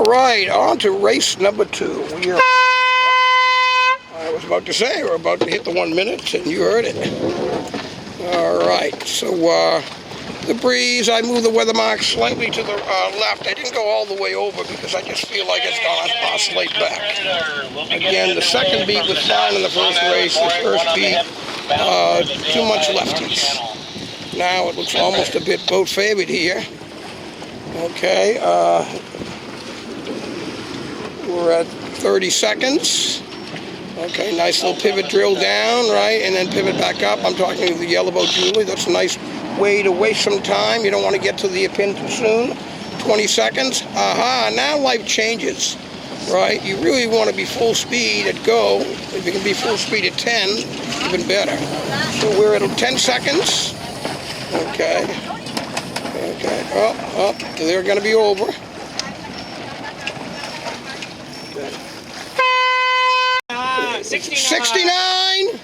All right, on to race number 2. I was about to say, we're about to hit the 1 minute, and you heard it. All right, so the breeze, I moved the weather mark slightly to the left. I didn't go all the way over because I just feel like it's going to oscillate back. Again, the second beat was fine in the first race. The first beat, too much lefties. Now it looks almost a bit boat favored here. Okay, we're at 30 seconds. Okay, nice little pivot drill down, right, and then pivot back up. I'm talking to the yellow boat Julie. That's a nice way to waste some time. You don't want to get to the pin too soon. 20 seconds. Aha, now life changes, right? You really want to be full speed at go. If you can be full speed at 10, even better. So we're at 10 seconds. Okay. Okay. Oh, they're going to be over. Okay. 69.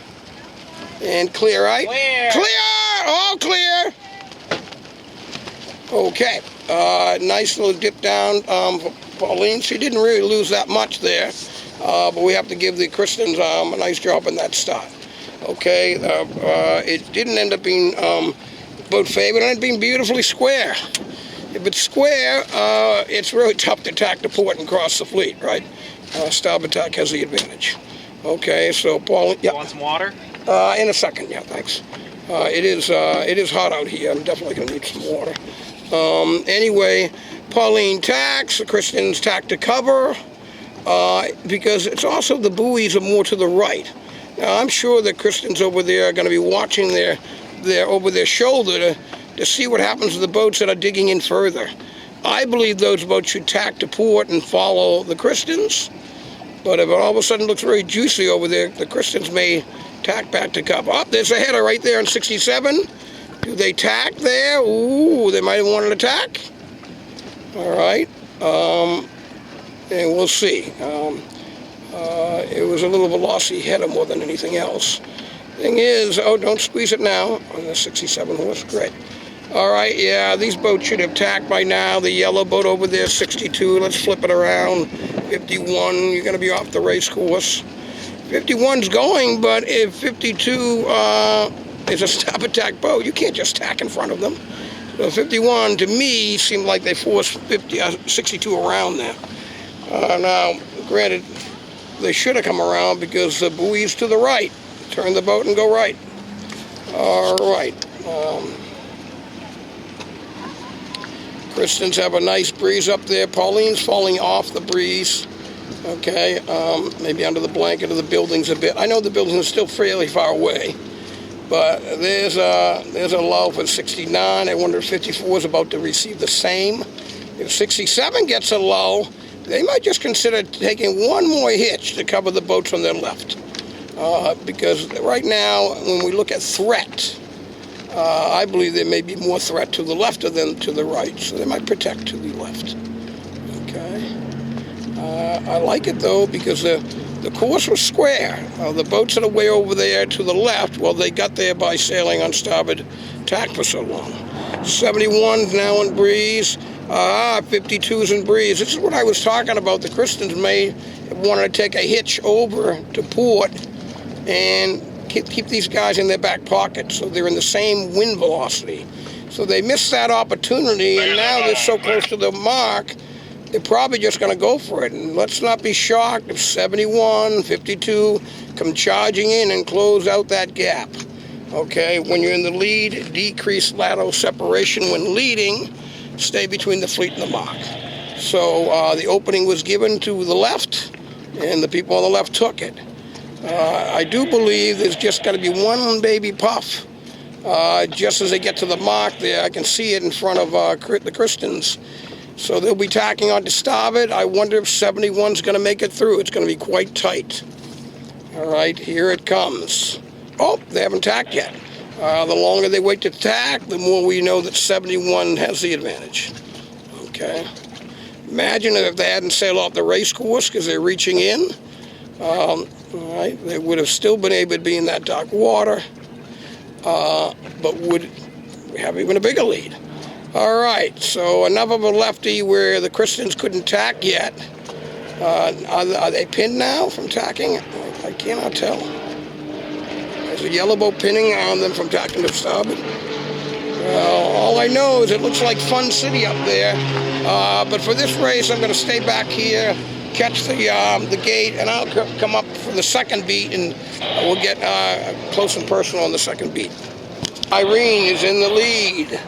And clear, right? Clear! All clear! Okay. Nice little dip down for Pauline. She didn't really lose that much there. But we have to give the Christians a nice job in that start. Okay. It didn't end up being boat favored, and it being beautifully square. If it's square, it's really tough to tack the port and cross the fleet, right? Starboard tack has the advantage. Okay, so Pauline, yeah. Want some water? In a second, yeah, thanks. It is hot out here. I'm definitely going to need some water. Anyway, Pauline tacks, the Christians tack to cover, because it's also the buoys are more to the right. Now, I'm sure the Christians over there are going to be watching their over their shoulder to see what happens to the boats that are digging in further. I believe those boats should tack to port and follow the Christians. But if it all of a sudden looks very juicy over there, the Christians may tack back to cover. Oh, there's a header right there in 67. Do they tack there? Ooh, they might have wanted to tack. All right. And we'll see. It was a little velocity header more than anything else. Thing is, oh, don't squeeze it now. On the 67 horse, great. All right, yeah, these boats should have tacked by now. The yellow boat over there, 62. Let's flip it around. 51, you're going to be off the race course. 51's going, but if 52 is a stop attack boat, you can't just tack in front of them. So 51, to me, seemed like they forced 62 around there. Now, granted, they should have come around because the buoy's to the right. Turn the boat and go right. All right. Christians have a nice breeze up there. Pauline's falling off the breeze. Okay, maybe under the blanket of the buildings a bit. I know the buildings are still fairly far away, but there's a low for 69. I wonder if 54 is about to receive the same. If 67 gets a low, they might just consider taking one more hitch to cover the boats on their left. Because right now, when we look at threat, I believe there may be more threat to the left than to the right, so they might protect to the left. Okay. I like it, though, because the course was square. The boats that are way over there to the left, well, they got there by sailing on starboard tack for so long. 71's now in breeze. 52's in breeze. This is what I was talking about. The Christians may want to take a hitch over to port and keep these guys in their back pocket so they're in the same wind velocity. So they missed that opportunity, and now they're so close to the mark, they're probably just going to go for it. And let's not be shocked if 71, 52 come charging in and close out that gap. Okay, when you're in the lead, decrease lateral separation when leading, stay between the fleet and the mark. So the opening was given to the left, and the people on the left took it. I do believe there's just got to be one baby puff. Just as they get to the mark there, I can see it in front of the Christians. So they'll be tacking on to starboard. I wonder if 71's going to make it through. It's going to be quite tight. All right, here it comes. Oh, they haven't tacked yet. The longer they wait to tack, the more we know that 71 has the advantage. Okay. Imagine if they hadn't sailed off the race course because they're reaching in. All right, they would have still been able to be in that dark water, but would have even a bigger lead. All right, so enough of a lefty where the Christians couldn't tack yet. Are they pinned now from tacking? I cannot tell. There's a yellow boat pinning on them from tacking to starboard. Well, all I know is it looks like Fun City up there. But for this race, I'm going to stay back here, catch the gate, and I'll come up for the second beat, and we'll get close and personal on the second beat. Irene is in the lead.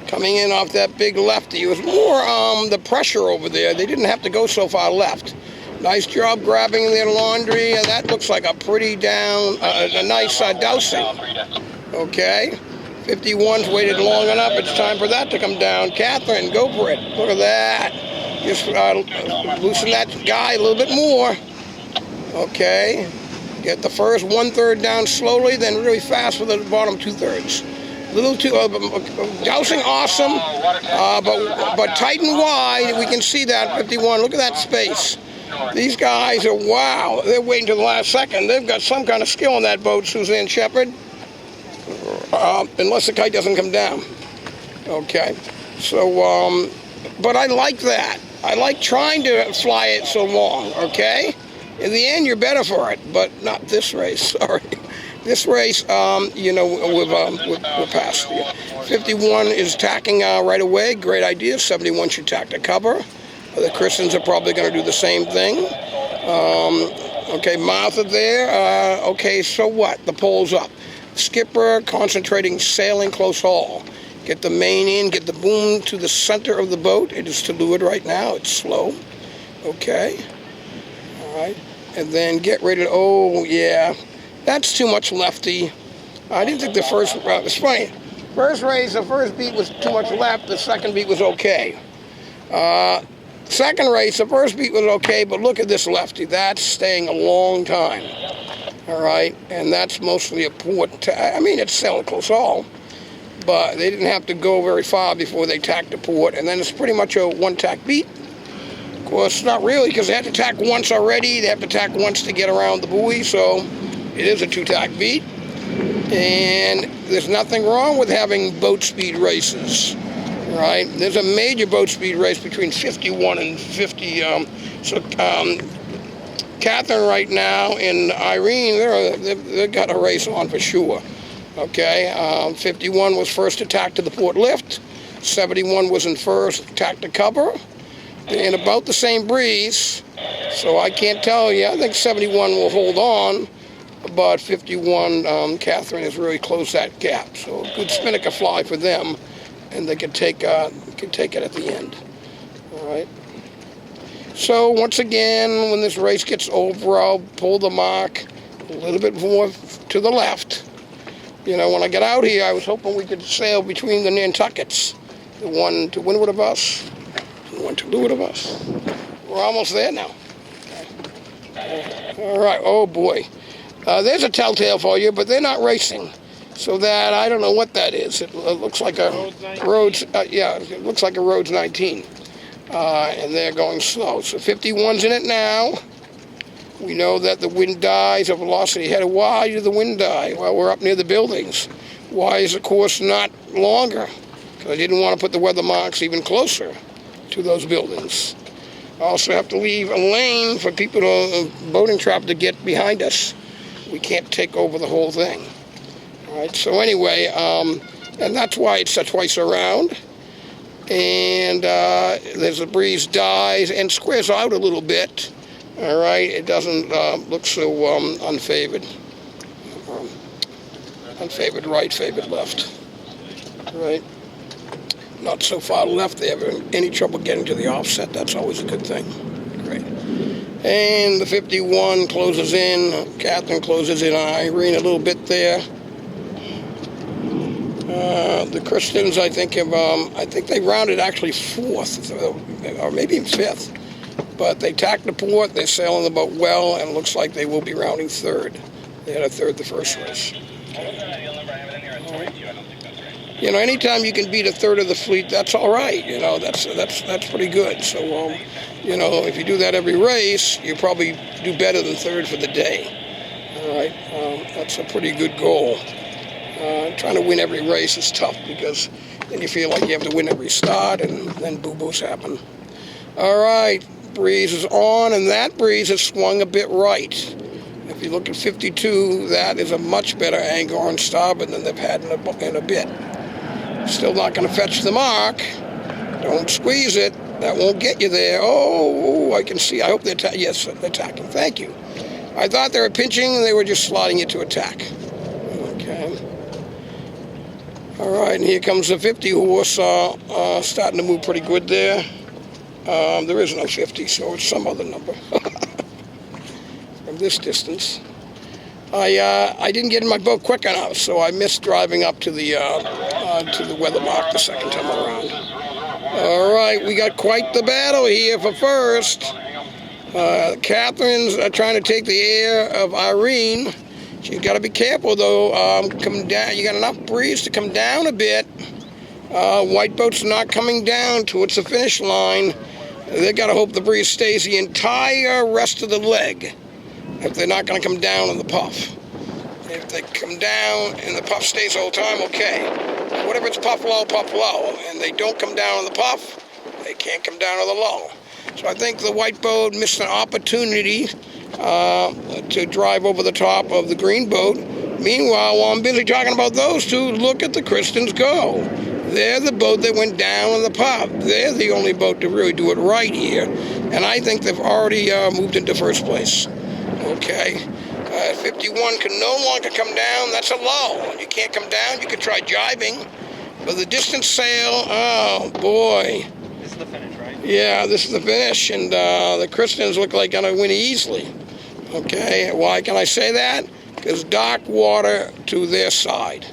Coming in off that big lefty. It was more the pressure over there. They didn't have to go so far left. Nice job grabbing their laundry. That looks like a pretty a nice dowsing. Okay. 51's waited long enough. It's time for that to come down. Catherine, go for it. Look at that. Just loosen that guy a little bit more. Okay. Get the first 1/3 down slowly, then really fast for the bottom 2/3. Little too dousing, awesome, but tight and wide. We can see that 51. Look at that space. These guys are wow. They're waiting to the last second. They've got some kind of skill on that boat, Suzanne Shepherd. Unless the kite doesn't come down. Okay. So, but I like that. I like trying to fly it so long. Okay. In the end, you're better for it, but not this race. Sorry. This race, we're past. 51 is tacking right away. Great idea. 71 should tack to cover. The Christians are probably going to do the same thing. Okay, Martha there. Okay, so what? The pole's up. Skipper concentrating, sailing close haul. Get the main in, get the boom to the center of the boat. It is to leeward right now. It's slow. Okay. All right. And then get ready to, oh, yeah. That's too much lefty. I didn't think the first, it's funny. First race, the first beat was too much left. The second beat was okay. Second race, the first beat was okay, but look at this lefty. That's staying a long time. All right, and that's mostly a port. I mean, it's sailing close haul, but they didn't have to go very far before they tacked to port, and then it's pretty much a one-tack beat. Of course, not really, because they had to tack once already. They have to tack once to get around the buoy, so it is a two-tack beat. And there's nothing wrong with having boat speed races, right? There's a major boat speed race between 51 and 50. Catherine right now and Irene, they've got a race on for sure. Okay, 51 was first to tack to the port lift. 71 was in first, tack to cover. They're in about the same breeze, so I can't tell you. I think 71 will hold on, but 51, Catherine has really closed that gap. So a good spinnaker fly for them, and they can take it at the end. All right. So once again, when this race gets over, I'll pull the mark a little bit more to the left. You know, when I get out here, I was hoping we could sail between the Nantuckets. The one to windward of us, the one to leeward of us. We're almost there now. Okay. All right, oh boy. There's a telltale for you, but they're not racing. So that, I don't know what that is. It looks like a Rhodes, it looks like a Rhodes 19. And they're going slow. So 51's in it now. We know that the wind dies of velocity ahead. Why did the wind die? Well, we're up near the buildings. Why is the course not longer? Because I didn't want to put the weather marks even closer to those buildings. I also have to leave a lane for people to, boating traffic to get behind us. We can't take over the whole thing. All right, so anyway, and that's why it's twice around. And there's a breeze dies and squares out a little bit. All right, it doesn't look so unfavored. Unfavored right, favored left. All right, not so far left they have any trouble getting to the offset. That's always a good thing. Great. And the 51 closes in. Catherine closes in on Irene a little bit there. The Christians, I think, they rounded actually fourth, or maybe fifth. But they tacked the port, they're sailing the boat well, and it looks like they will be rounding third. They had a third the first race. You know, anytime you can beat a third of the fleet, that's all right. You know, that's pretty good. So, you know, if you do that every race, you probably do better than third for the day. All right, that's a pretty good goal. Trying to win every race is tough because then you feel like you have to win every start, and then boo-boos happen. All right, breeze is on, and that breeze has swung a bit right. If you look at 52, that is a much better angle on starboard than they've had in a bit. Still not going to fetch the mark. Don't squeeze it. That won't get you there. Oh, I can see. I hope they're yes, they're attacking. Thank you. I thought they were pinching, and they were just sliding it to attack. Okay. All right, and here comes the 50 horse, starting to move pretty good there. There is no 50, so it's some other number from this distance. I didn't get in my boat quick enough, so I missed driving up to the weather mark the second time around. All right, we got quite the battle here for first. Catherine's trying to take the air of Irene. She's got to be careful, though. Come down. You got enough breeze to come down a bit. White boat's not coming down towards the finish line. They got to hope the breeze stays the entire rest of the leg. If they're not going to come down on the puff. If they come down and the puff stays the whole time, okay. What if it's puff low, and they don't come down on the puff? They can't come down on the low. So I think the white boat missed an opportunity to drive over the top of the green boat. Meanwhile, while I'm busy talking about those two, look at the Kristens go. They're the boat that went down on the puff. They're the only boat to really do it right here. And I think they've already moved into first place. Okay. 51 can no longer come down. That's a low. You can't come down. You could try jibing. But the distance sail, oh, boy. This is the finish, right? Yeah, this is the finish. And the Kristens look like going to win easily. Okay. Why can I say that? Because dark water to their side,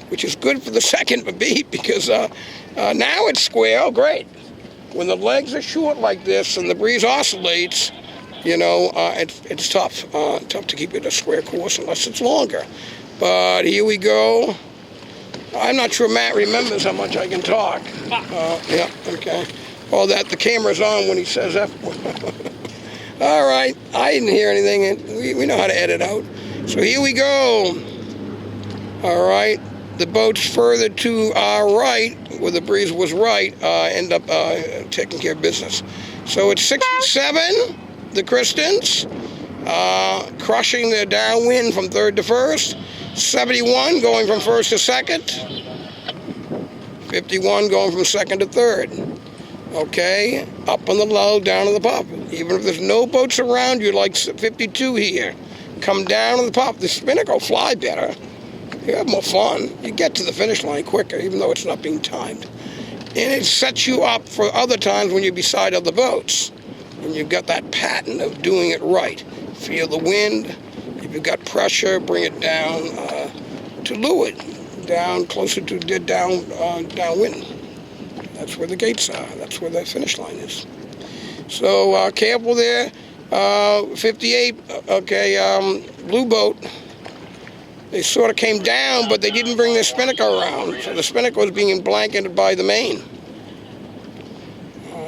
which is good for the second beat because now it's square. Oh, great. When the legs are short like this and the breeze oscillates, you know, it's tough. Tough to keep it a square course unless it's longer. But here we go. I'm not sure Matt remembers how much I can talk. Yeah, okay. All that, the camera's on when he says F. All right, I didn't hear anything, and we know how to edit out. So here we go. All right, the boat's further to our right, where the breeze was right, end up taking care of business. So it's 67. The Kristens, crushing their downwind from third to first. 71 going from first to second. 51 going from second to third. Okay, up on the low, down on the pop. Even if there's no boats around you like 52 here, come down on the pop. The spinnaker will fly better. You have more fun. You get to the finish line quicker, even though it's not being timed. And it sets you up for other times when you're beside other boats. And you've got that pattern of doing it right. Feel the wind. If you've got pressure, bring it down to leeward, down closer to downwind. That's where the gates are. That's where the finish line is. So careful there. 58. Okay, blue boat. They sort of came down, but they didn't bring their spinnaker around. So the spinnaker was being blanketed by the main.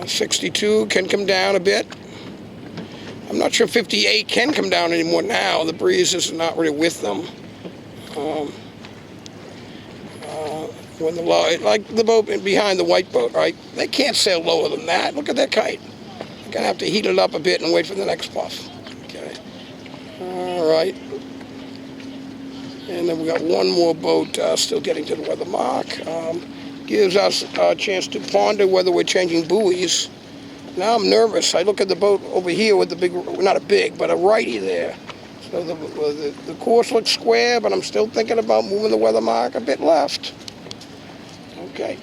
62 can come down a bit. I'm not sure 58 can come down anymore now. The breeze is not really with them. When the low, like the boat behind the white boat, right? They can't sail lower than that. Look at that kite. They're gonna have to heat it up a bit and wait for the next puff. Okay. All right. And then we got one more boat still getting to the weather mark. Gives us a chance to ponder whether we're changing buoys. Now I'm nervous. I look at the boat over here with the big, not a big, but a righty there. So the course looks square, but I'm still thinking about moving the weather mark a bit left. Okay.